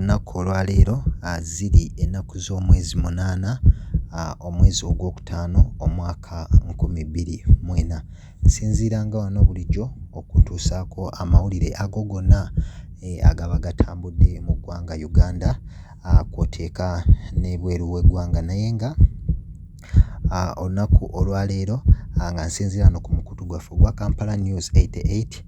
olunaku olwaleero ziri ennaku z'omwezi 8 omwezi ogwokutaano omwaka 2024. Nsinziira nga wano bulijjo okutuusaako amawulire ago gonna agaba gatambudde mu ggwanga Uganda kw'oteeka n'ebweru w'eggwanga, naye nga olunaku olwaleero nga nsinziira wano ku mukutu gwaffe ogwa Kampala News 88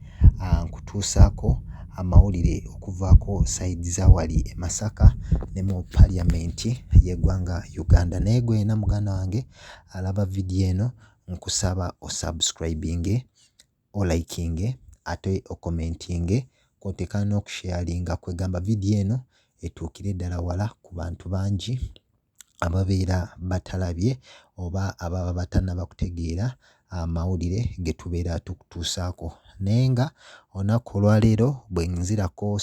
nkutuusaako amawulire okuvaako sayidi za wali e Masaka ne mu paliamenti y'eggwanga Uganda. Naye gwe yena muganda wange alaba vidiyo eno nkusaba osubscribinge, olikinge ate okomentinge kw'oteeka n'okusharinga kwegamba vidiyo eno etuukire ddala wala ku bantu bangi ababeera batalabye oba ababa batannaba kutegeera amawulire ge tubeera tukutuusaako. Naye nga olunaku olwaleero bwe nzirako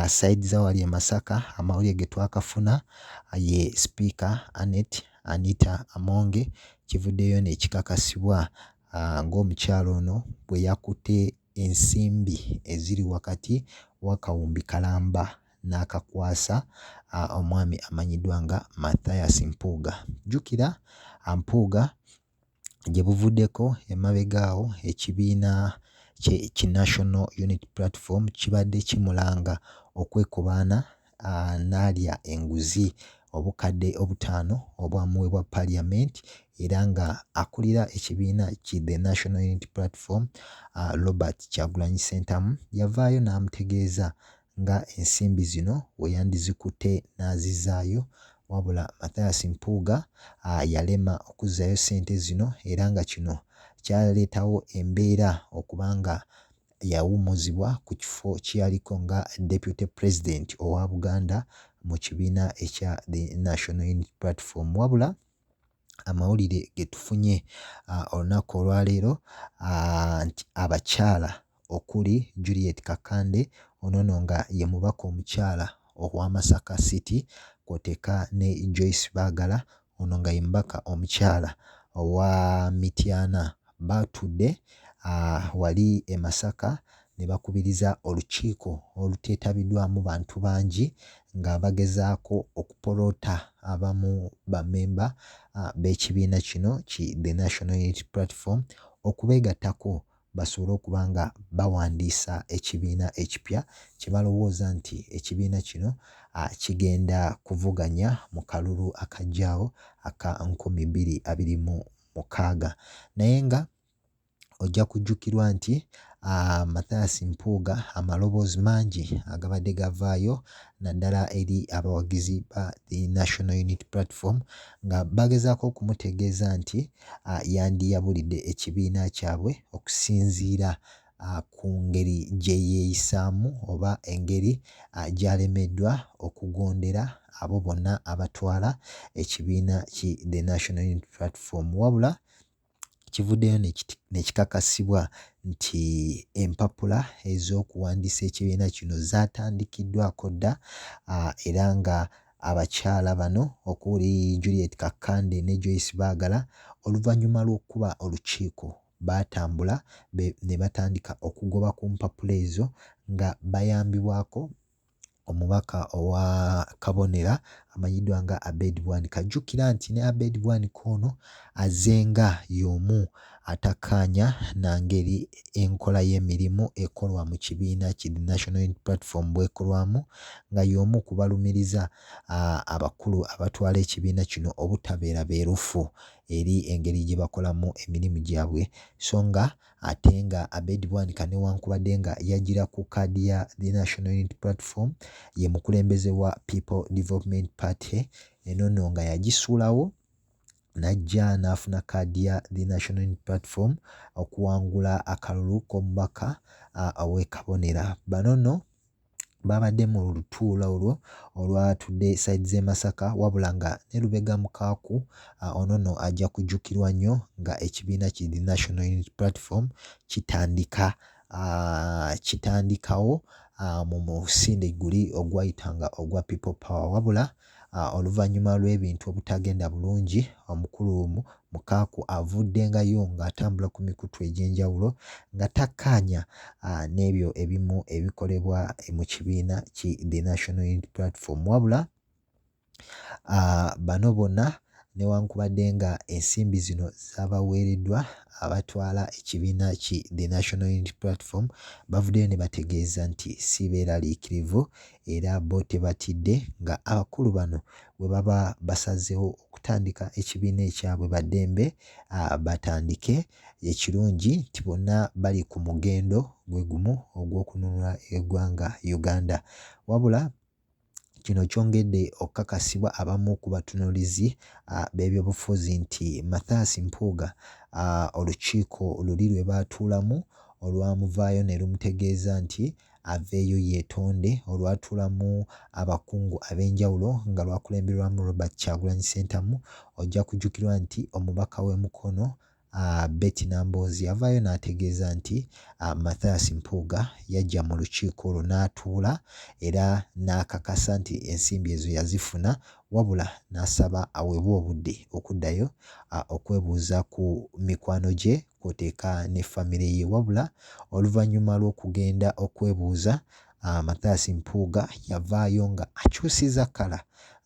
sayidi za wali e Masaka, amawulire ge twakafuna ye Speaker Anita Among kivuddeyo ne kikakasibwa ng'omukyala ono bwe yakutte ensimbi eziri wakati wa Kawumbi-Kalamba n'akakwasa omwami amanyiddwa nga Mathias Mpuuga. Jjukira Mpuuga gye buvuddeko emabega awo ekibiina ki National Unity Platform kibadde kimulanga okwekubaana n'alya enguzi obukadde 5 obwamuweebwa Parliament, era nga akulira ekibiina ki The National Unity Platform Robert Kyagulanyi Ssentamu yavaayo n'amutegeeza nga ensimbi zino we yandizikutte n'azizaayo, wabula Mathias Mpuuga yalema okuzzaayo ssente zino, era nga kino kyaleetawo embeera okubanga yawummuzibwa ku kifo kyaliko nga Deputy President owa Buganda mu kibiina ekya The National Unity Platform. Wabula amawulire ge tufunye olunaku olwaleero nti abakyala okuli Juliet Kakande, ono nga ye mubaka omukyala owa Masaka City, kw'oteeka ne Joyce Baagala, ono nga ye mubaka omukyala owa Mityana, baatudde wali e Masaka ne bakubiriza olukiiko oluteetabiddwamu bantu bangi nga bagezaako okupoloota abamu bammemba b'ekibiina kino ki The National Unity Platform okubeegattako basobole okuba nga bawandiisa ekibiina ekipya kye balowooza nti ekibiina kino kigenda kuvuganya mu kalulu akajjaawo aka 2026. Naye nga ojja kujjukirwa nti Mathias Mpuuga amaloboozi mangi agabadde gavaayo naddala eri abawagizi ba The National Unity Platform nga bagezaako okumutegeeza nti yandiyabulidde ekibiina kyabwe okusinziira ku ngeri gye yeeyisaamu oba engeri gy'alemeddwa okugondera abo bonna abatwala ekibiina ki The National Unity Platform. Wabula kivuddeyo ne kikakasibwa nti empapula ez'okuwandiisa ekibiina kino zaatandikiddwako dda, era nga abakyala bano okuli Juliet Kakande ne Joyce Baagala oluvannyuma lw'okuba olukiiko baatambula ne batandika okugoba ku mpapula ezo nga bayambibwako omubaka owa Kabonera amanyiddwa nga Abed Bwanika. Jjukira nti ne Abed Bwanika ono azze nga y'omu atakkaanya na ngeri enkola y'emirimu ekolwa mu kibiina ki The National Unity Platform bw'ekolwamu, nga y'omu ku balumiriza abakulu abatwala ekibiina kino obutabeera beerufu eri engeri gye bakolamu emirimu gyabwe, so nga ate nga Abed Bwanika newankubadde nga yajjira ku kkaadi ya The National Unity Platform ye mukulembeze wa People Development Party, eno nga yagisuulawo n'ajja n'afuna kkaadi ya The National Unity Platform okuwangula akalulu k'omubaka ow'e Kabonera. Bano nno babadde mu lutuula olwo olwatudde sayidi z'e Masaka, wabula nga ne Lubega Mukaaku ono nno ajja kujjukirwa nnyo nga ekibiina ki The National Unity Platform kitandikawo mu musinde guli ogwayitanga ogwa People Power, wabula oluvannyuma lw'ebintu obutagenda bulungi omukulu Mukaaku avuddengayo ng'atambula ku mikutu egy'enjawulo nga takkaanya n'ebyo ebimu ebikolebwa mu kibiina The National Unity Platform wabula bano bonna newankubadde nga ensimbi zino zaabaweereddwa abatwala ekibiina The National Unity Platform bavuddeyo ne bategeeza nti si beeraliikirivu era bo tebatidde nga abakulu bano bwe baba basazeewo okutandika ekibiina ekyabwe baddembe batandike. Ekirungi nti bonna bali ku mugendo gwe gumu ogw'okununula eggwanga Uganda wabula kino kyongedde okukakasibwa abamu ku batunuulizi b'ebyobufuzi nti Mathias Mpuuga olukiiko luli lwe baatuulamu olwamuvaayo ne lumutegeeza nti aveeyo yeetonde olwatuulamu abakungu ab'enjawulo nga lwakulemberwamu Robert Kyagulanyi Ssentamu. Ojja kujjukirwa nti omubaka w'e Mukono Betty Namboozi yavaayo n'ategeeza nti Mathias Mpuuga yajja mu lukiiko olwo n'atuula era n'akakasa nti ensimbi ezo yazifuna wabula n'asaba aweebwe obudde okuddayo okwebuuza ku mikwano gye kw'oteeka ne famire ye wabula oluvannyuma lw'okugenda okwebuuza Mathias Mpuuga yavaayo nga akyusiza kkala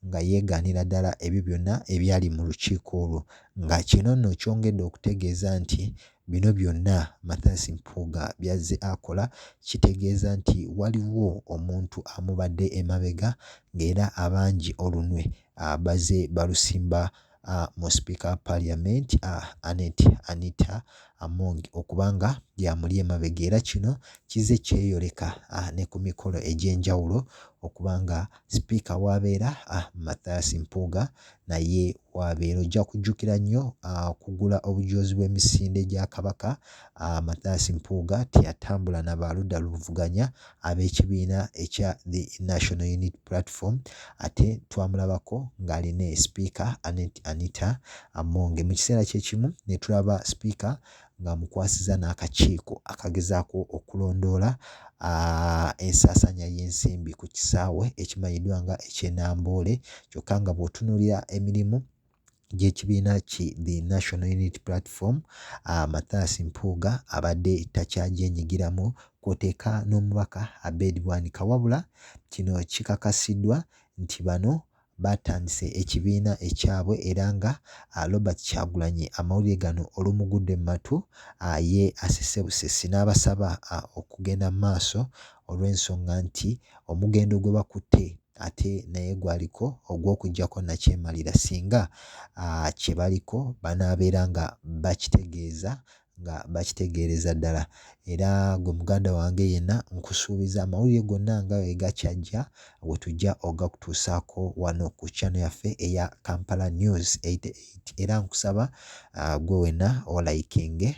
nga yeegaanira ddala ebyo byonna ebyali mu lukiiko olwo nga kino nno kyongedde okutegeeza nti bino byonna Mathias Mpuuga byazze akola kitegeeza nti waliwo omuntu amubadde emabega ng'era abangi olunwe bazze balusimba mu Speaker wa Parliament Anita Among okubanga byamuli emabega era kino kizze kyeyoleka ne ku mikolo egy'enjawulo okubanga Speaker w'abeera Mathias Mpuuga naye w'abeera. Ojja kujjukira nnyo okugula obujoozi bw'emisinde gya Kabaka Mathias Mpuuga teyatambula na baludda luvuganya ab'ekibiina ekya The National Unity Platform ate twamulabako ng'alina Speaker Anita Among. Mu kiseera kye kimu ne tulaba Speaker ng'amukwasiza n'akakiiko akagezaako okulondoola ensaasaanya y'ensimbi ku kisaawe ekimanyiddwa nga eky'e Namboole kyokka nga bw'otunuulira emirimu gy'ekibiina The National Unity Platform Mathias Mpuuga abadde takyagyenyigiramu kw'oteeka n'omubaka Abed Bwanika wabula kino kikakasiddwa nti bano batandise ekibiina ekyabwe era nga Robert Kyagulanyi amawulire gano olumugudde mu matu ye asese busesi n'abasaba okugenda mu maaso olw'ensonga nti omugendo gwe bakutte ate naye gwaliko ogw'okuggyako nakyemalira singa kye baliko banaabeera nga bakitegeereza ddala. Era gwe muganda wange yenna nkusuubiza amawulire gonna nga bwe gakyajja bwe tujja ogakutuusaako wano ku channel yaffe eya Kampala News 88 era nkusaba gwe wenna olikinge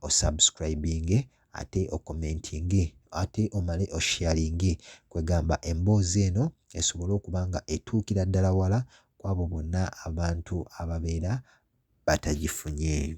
osubscribinge ate okomentinge ate omale osharinge kwegamba emboozi eno esobole okuba nga etuukira ddala wala kw'abo bonna abantu ababeera batagifunye.